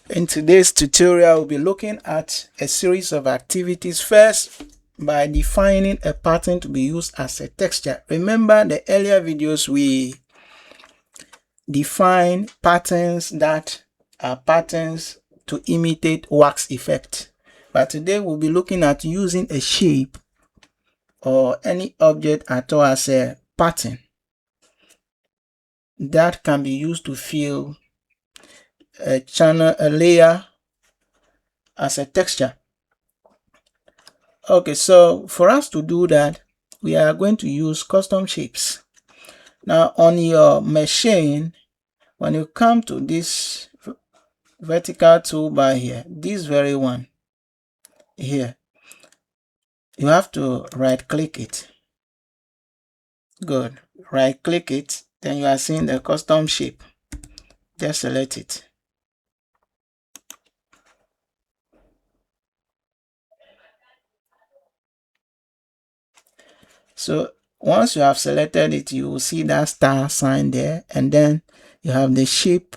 In today's tutorial, we'll be looking at a series of activities. First, by defining a pattern to be used as a texture. Remember the earlier videos, we define patterns that are patterns to imitate wax effect. But today we'll be looking at using a shape or any object at all as a pattern that can be used to fill a channel, a layer as a texture. Okay, so for us to do that, we are going to use custom shapes. Now on your machine, when you come to this vertical toolbar here, this very one here, you have to right click it. Good. Right click it, then you are seeing the custom shape. Just select it. So once you have selected it, you will see that star sign there, and then you have the shape.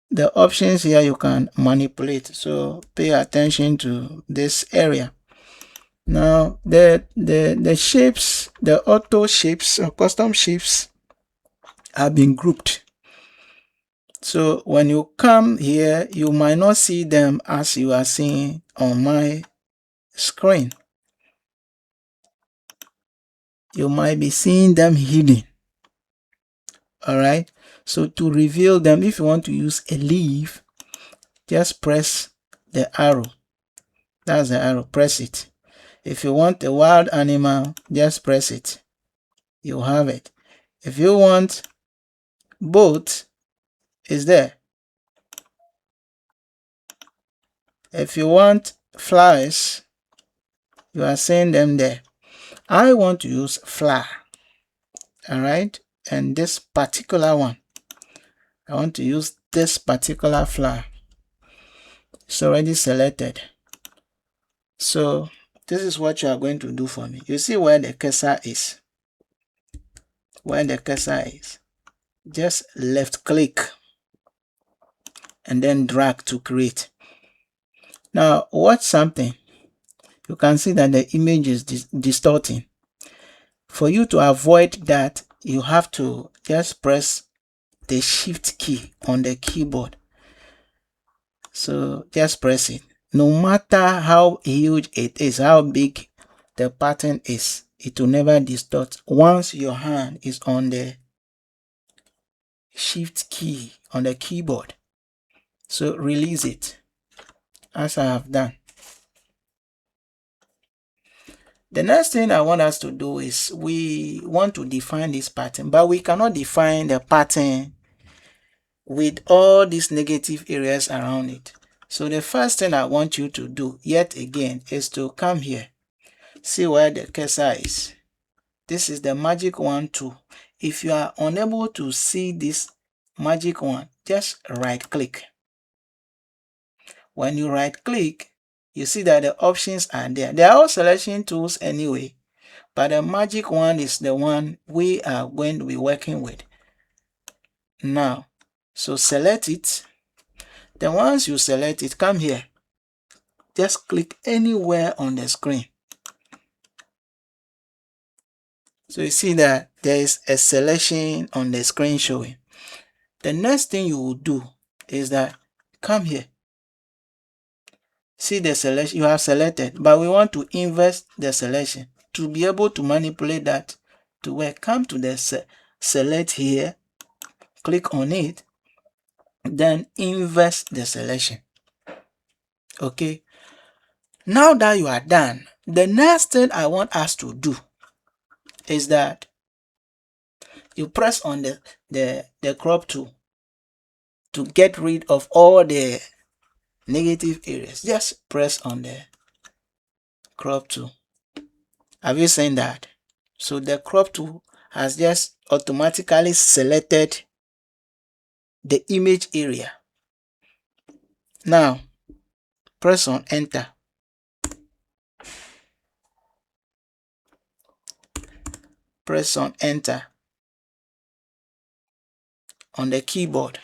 The options here you can manipulate, so pay attention to this area. Now the shapes, the auto shapes or custom shapes have been grouped. So when you come here, you might not see them as you are seeing on my screen. You might be seeing them hidden. All right, so to reveal them, if you want to use a leaf, just press the arrow. That's the arrow, press it. If you want a wild animal, just press it. You have it. If you want boat, is there. If you want flowers, you are seeing them there. I want to use flower. All right, and this particular one, I want to use this particular flower. It's already selected. So this is what you are going to do for me. You see where the cursor is. Where the cursor is, just left click and then drag to create. Now watch something. You can see that the image is distorting. For you to avoid that, you have to just press the shift key on the keyboard. So just press it. No matter how huge it is, how big the pattern is, it will never distort once your hand is on the shift key on the keyboard. So release it, as I have done. The next thing I want us to do is we want to define this pattern, but we cannot define the pattern with all these negative areas around it. So the first thing I want you to do yet again is to come here. See where the cursor is. This is the magic wand tool. If you are unable to see this magic wand, just right click. When you right click, you see that the options are there. They are all selection tools anyway, but the magic wand is the one we are going to be working with now. So select it. Then once you select it, come here. Just click anywhere on the screen. So you see that there is a selection on the screen showing. The next thing you will do is that come here. See the selection you have selected, but we want to invert the selection to be able to manipulate that to where. Come to the select here, click on it, then invert the selection. Okay, now that you are done, the next thing I want us to do is that you press on the crop tool to get rid of all the negative areas. Just press on the crop tool. Have you seen that? So the crop tool has just automatically selected the image area. Now press on enter. Press on enter on the keyboard.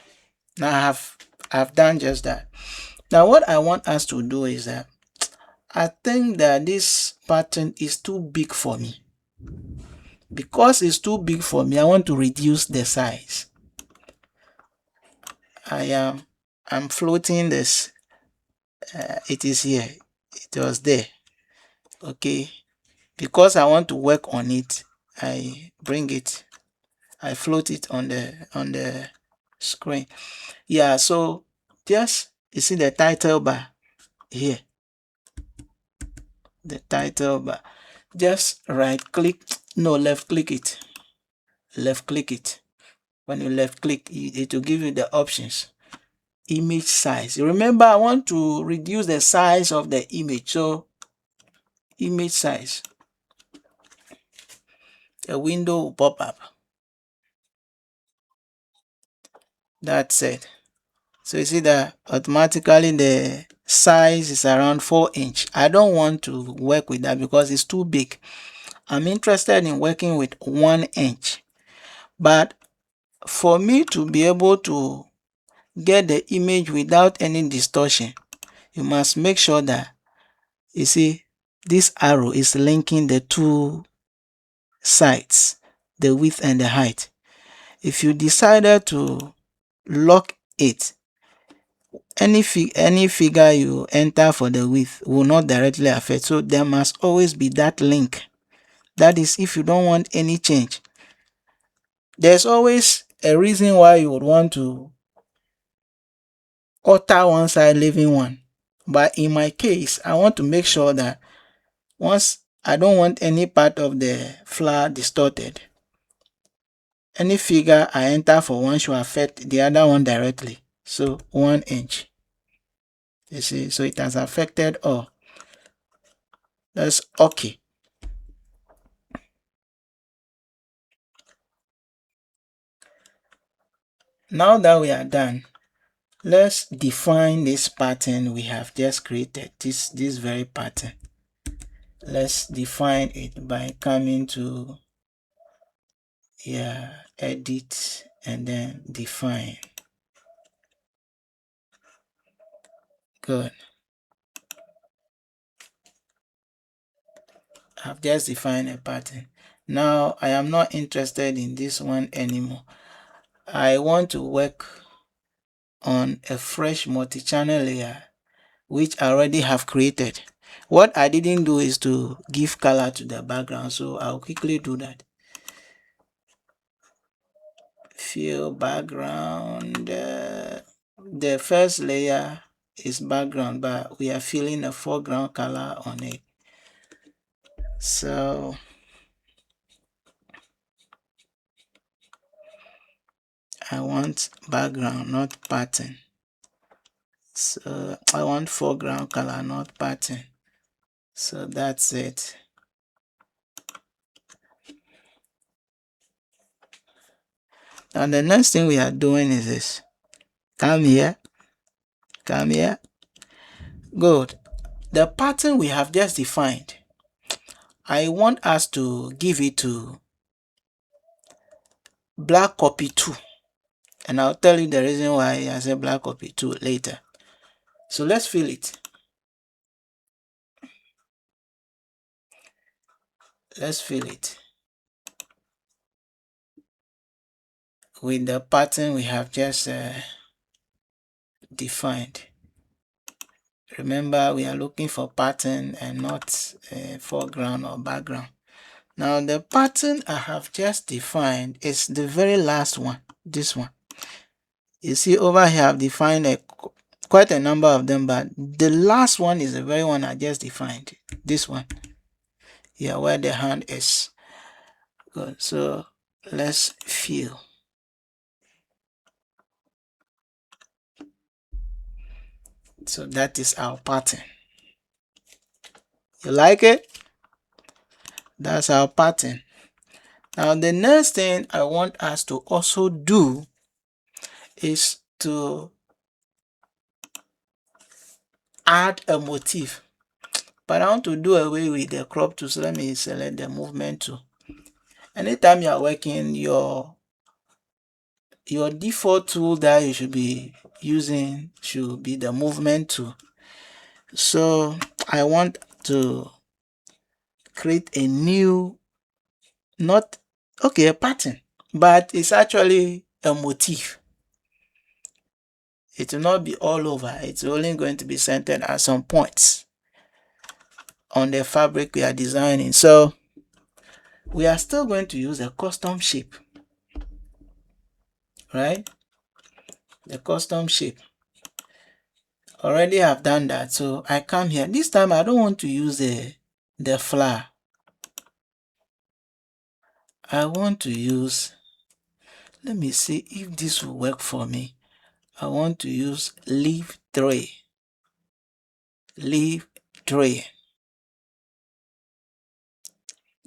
Now I have I've done just that. Now what I want us to do is that I think that this pattern is too big for me. Because it's too big for me, I want to reduce the size. I'm floating this. It is here. It was there. Okay. Because I want to work on it, I bring it. I float it on the screen. Yeah, so just you see the title bar here. The title bar. Just right click. No, left click it. Left click it. When you left click, it will give you the options. Image size. Remember, I want to reduce the size of the image. So image size. A window will pop up. That's it. So you see that automatically the size is around 4 inch. I don't want to work with that because it's too big. I'm interested in working with 1 inch. But for me to be able to get the image without any distortion, you must make sure that you see this arrow is linking the two sides, the width and the height. If you decided to lock it, any figure you enter for the width will not directly affect. So there must always be that link. That is, if you don't want any change, there's always a reason why you would want to alter one side, leaving one. But in my case, I want to make sure that once I don't want any part of the flower distorted, any figure I enter for one should affect the other one directly. So 1 inch. You see, so it has affected all. That's okay. Now that we are done, let's define this pattern we have just created, this very pattern. Let's define it by coming to edit and then define. Good. I've just defined a pattern. Now I am not interested in this one anymore. I want to work on a fresh multi-channel layer which I already have created. What I didn't do is to give color to the background, so I'll quickly do that. Fill background. The first layer is background, but we are filling a foreground color on it. So I want background, not pattern. So I want foreground color, not pattern. So that's it. Now the next thing we are doing is this. Come here. Come here. Good. The pattern we have just defined, I want us to give it to black copy 2. And I'll tell you the reason why I said black copy 2 later. So let's fill it. Let's fill it with the pattern we have just defined. Remember, we are looking for pattern and not foreground or background. Now the pattern I have just defined is the very last one, this one. You see over here I've defined quite a number of them, but the last one is the very one I just defined, this one here where the hand is. Good. So let's fill. So that is our pattern. You like it? That's our pattern. Now the next thing I want us to also do is to add a motif. But I want to do away with the crop tool, so let me select the movement tool. Anytime you are working, your default tool that you should be using should be the movement tool. So I want to create a new, not okay, a pattern, but it's actually a motif. It will not be all over. It's only going to be centered at some points on the fabric we are designing. So we are still going to use a custom shape, right? The custom shape. Already have done that, so I come here. This time I don't want to use the flower. I want to use, let me see if this will work for me. I want to use leaf tray. Leaf tray.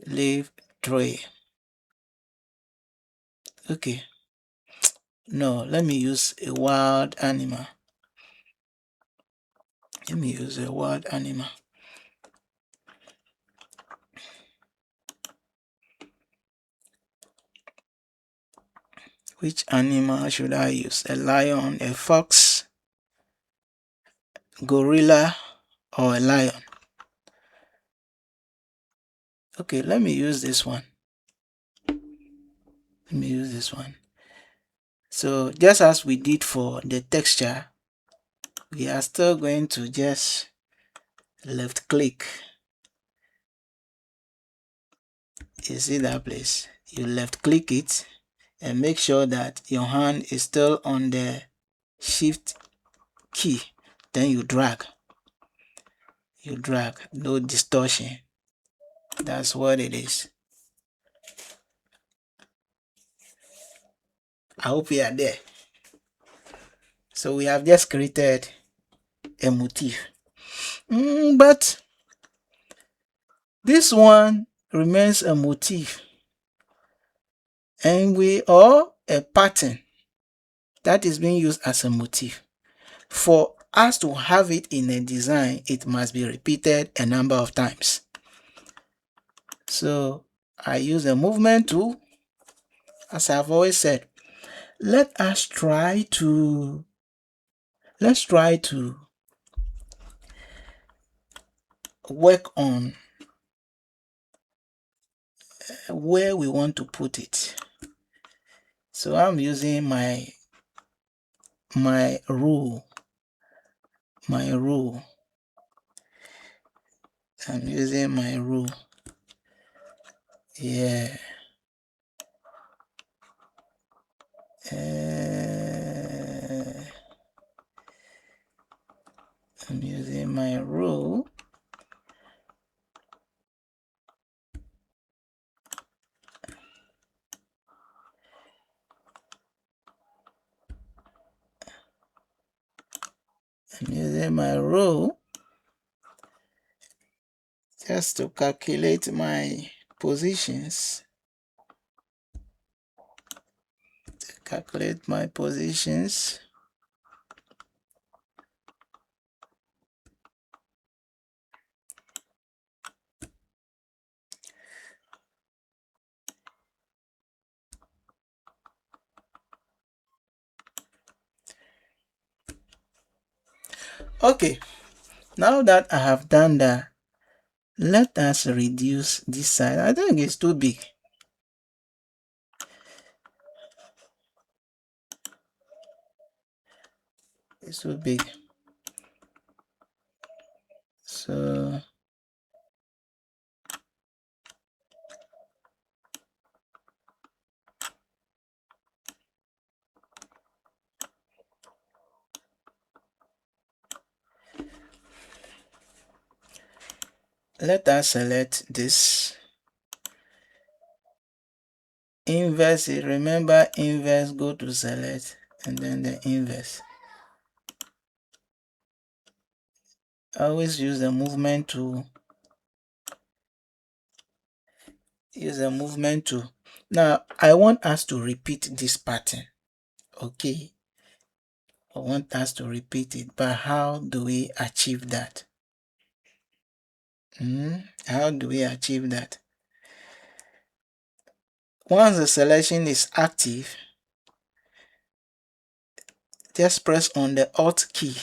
Leaf tray. Okay. No, let me use a wild animal. Let me use a wild animal. Which animal should I use? A lion, a fox, gorilla, or a lion? Okay, let me use this one. Let me use this one. So just as we did for the texture, we are still going to just left click. You see that place? You left click it and make sure that your hand is still on the shift key. Then you drag. You drag, no distortion. That's what it is. I hope you are there. So we have just created a motif. But this one remains a motif. And or a pattern that is being used as a motif. For us to have it in a design, it must be repeated a number of times. So I use a movement tool. As I've always said, let's try to work on where we want to put it. So I'm using my rule. I'm using my rule. Yeah. I'm using my rule. I'm using my rule just to calculate my positions. Calculate my positions. Okay, now that I have done that, let us reduce this side. I think it's too big. It's too big. So let us select this. Inverse it. Remember, inverse, go to select and then the inverse. I always use the movement tool. Use a movement tool. Now I want us to repeat this pattern. Okay, I want us to repeat it, but how do we achieve that? How do we achieve that? Once the selection is active, just press on the Alt key,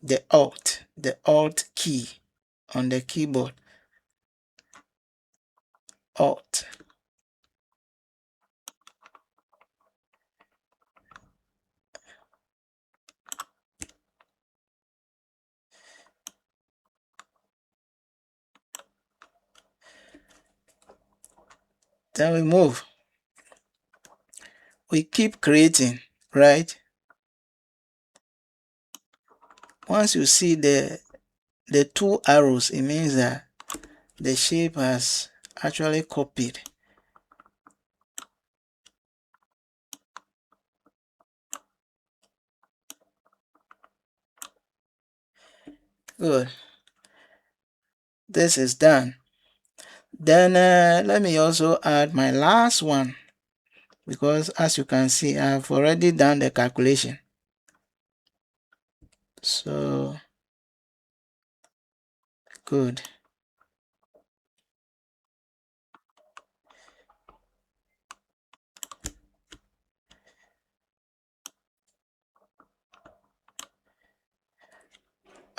the Alt key on the keyboard. Alt. Then we move. We keep creating, right? Once you see the two arrows, it means that the shape has actually copied. Good. This is done. Then let me also add my last one, because as you can see, I've already done the calculation. So good.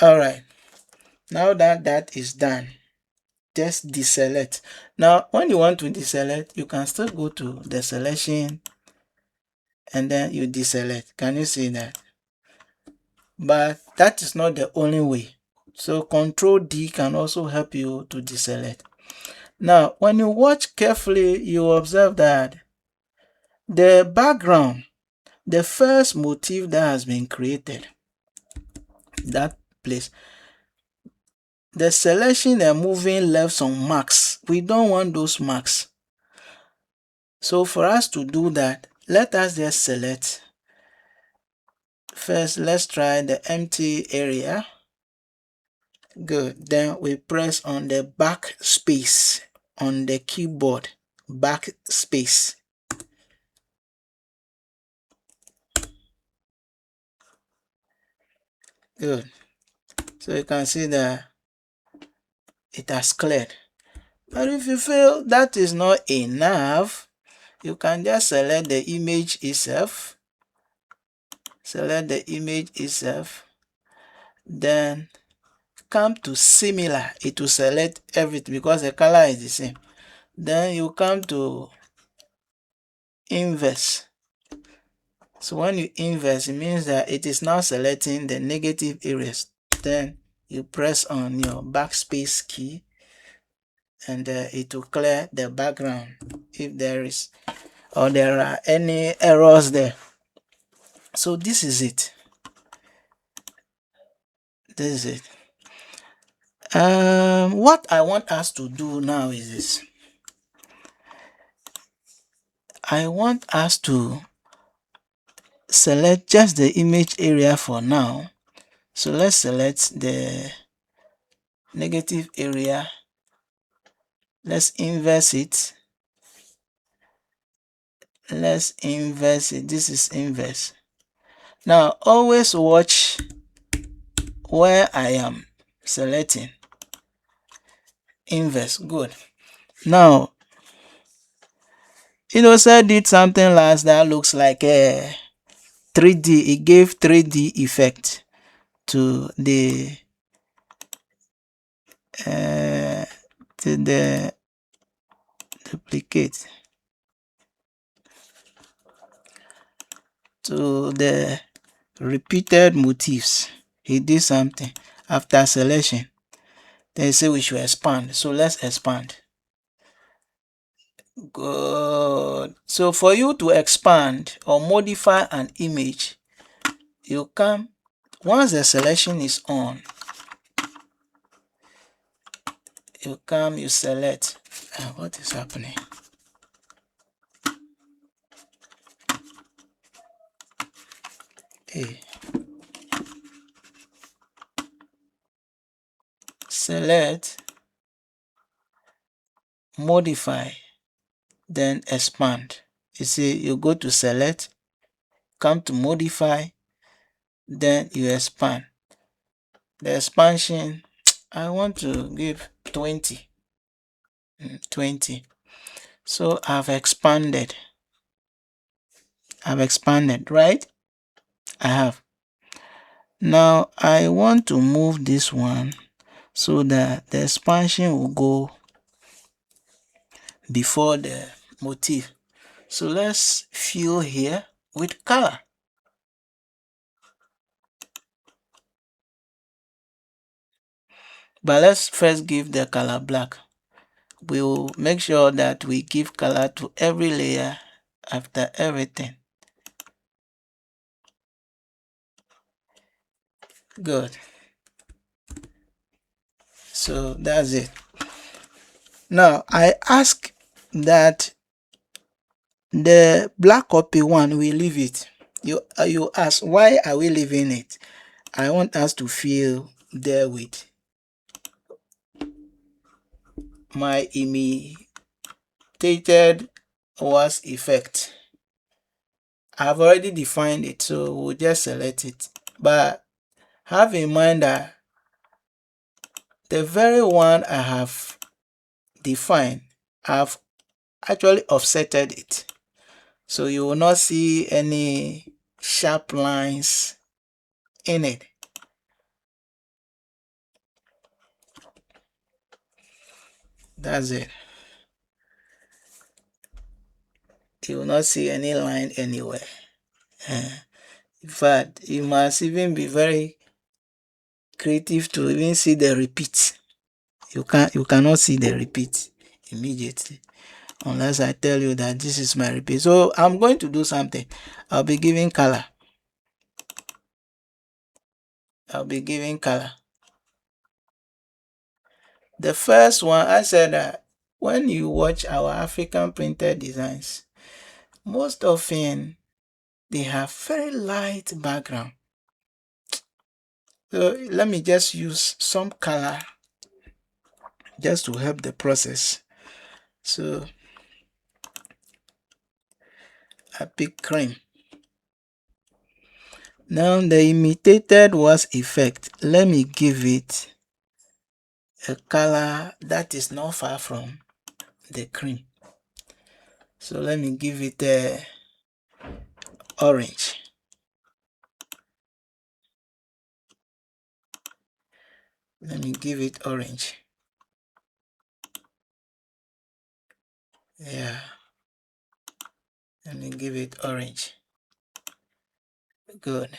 All right. Now that that is done, just deselect. Now, when you want to deselect, you can still go to the selection and then you deselect. Can you see that? But that is not the only way. So Control D can also help you to deselect. Now, when you watch carefully, you observe that the background, the first motif that has been created, that place, the selection and moving left some marks. We don't want those marks. So for us to do that, let us just select. First, let's try the empty area. Good. Then we press on the backspace on the keyboard. Backspace. Good. So you can see that it has cleared. But if you feel that is not enough, you can just select the image itself. Select the image itself. Then come to similar. It will select everything because the color is the same. Then you come to inverse. So when you inverse, it means that it is now selecting the negative areas. Then you press on your backspace key and it will clear the background if there is or there are any errors there. So this is it. This is it. What I want us to do now is this. I want us to select just the image area for now. So let's select the negative area. Let's inverse it. Let's inverse it. This is inverse. Now always watch where I am selecting. Inverse. Good. Now Innocent did something last that looks like a 3D. It gave 3D effect to the duplicate, to the repeated motifs. He did something after selection. They say we should expand. So let's expand. Good. So for you to expand or modify an image, you come, once the selection is on, you come, you select. What is happening? Hey. Select, modify, then expand. You see, you go to select, come to modify, then you expand. The expansion, I want to give 20. 20. So I've expanded, right? I have. Now I want to move this one so that the expansion will go before the motif. So let's fill here with color. But let's first give the color black. We'll make sure that we give color to every layer after everything. Good. So that's it. Now I ask that the black copy one, we leave it. You ask, why are we leaving it? I want us to fill there with my imitated was effect. I've already defined it, so we'll just select it. But have in mind that the very one I have defined, I've actually offsetted it. So you will not see any sharp lines in it. That's it. You will not see any line anywhere. In fact, you must even be very creative to even see the repeat. You cannot see the repeat immediately unless I tell you that this is my repeat. So I'm going to do something. I'll be giving color. The first one, I said that when you watch our African printed designs, most often they have very light background. So let me just use some color just to help the process. So I pick cream. Now the imitated was effect. Let me give it a color that is not far from the cream. So let me give it a orange. Let me give it orange. Yeah. Let me give it orange. Good.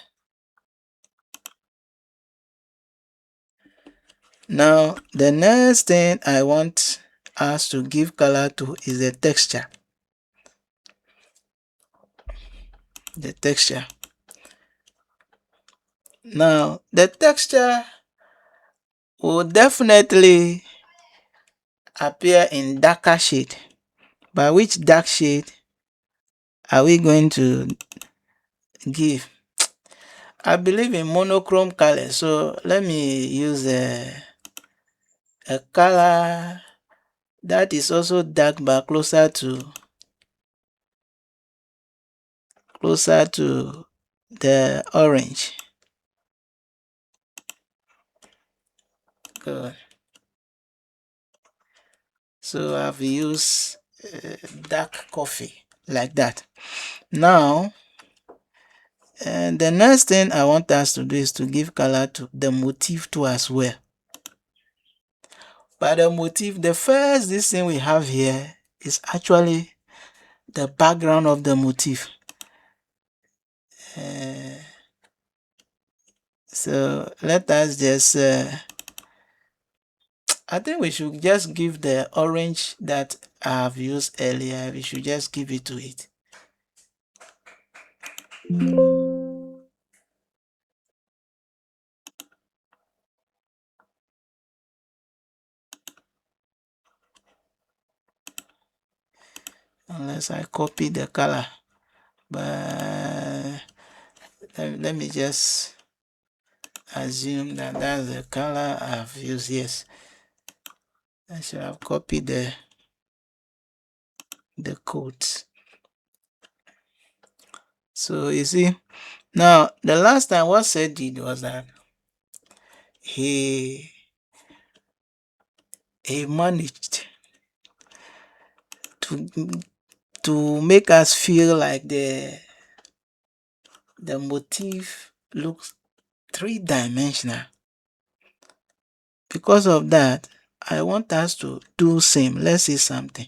Now the next thing I want us to give color to is the texture. The texture. Now the texture will definitely appear in darker shade. But which dark shade are we going to give? I believe in monochrome color, so let me use a color that is also dark but closer to the orange. Good. So I've used dark coffee like that. Now and the next thing I want us to do is to give color to the motif too as well. But the motif, the first this thing we have here is actually the background of the motif. So let us just I think we should just give the orange that I have used earlier, we should just give it to it. Unless I copy the color, but let me just assume that that's the color I've used. Yes, I should have copied the codes. So you see, now the last time what Seth did was that he managed to make us feel like the motif looks three-dimensional. Because of that, I want us to do same. Let's see something.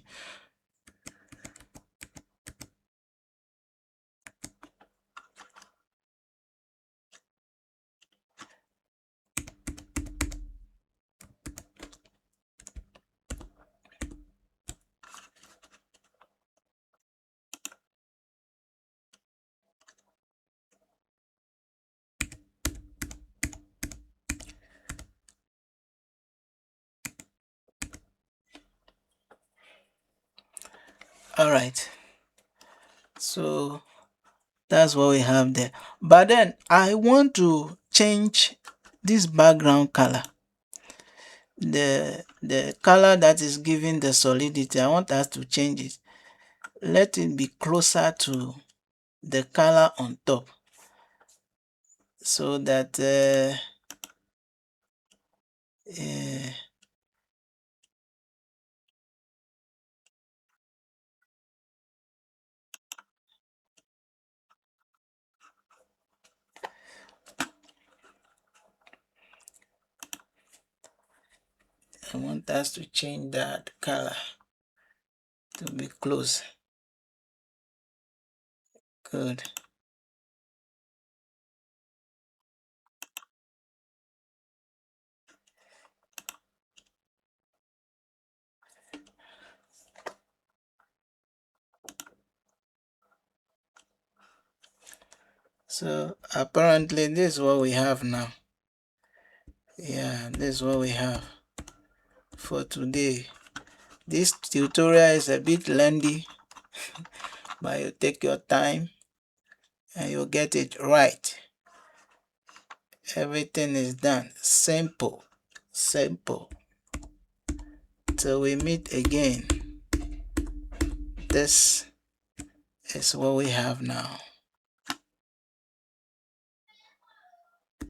All right. So that's what we have there. But then I want to change this background color. The color that is giving the solidity, I want us to change it. Let it be closer to the color on top, so that I want us to change that color to be close. Good. So apparently this is what we have now. Yeah, this is what we have for today. This tutorial is a bit lengthy, but you take your time and you get it right. Everything is done. Simple. Simple. Till we meet again. This is what we have now.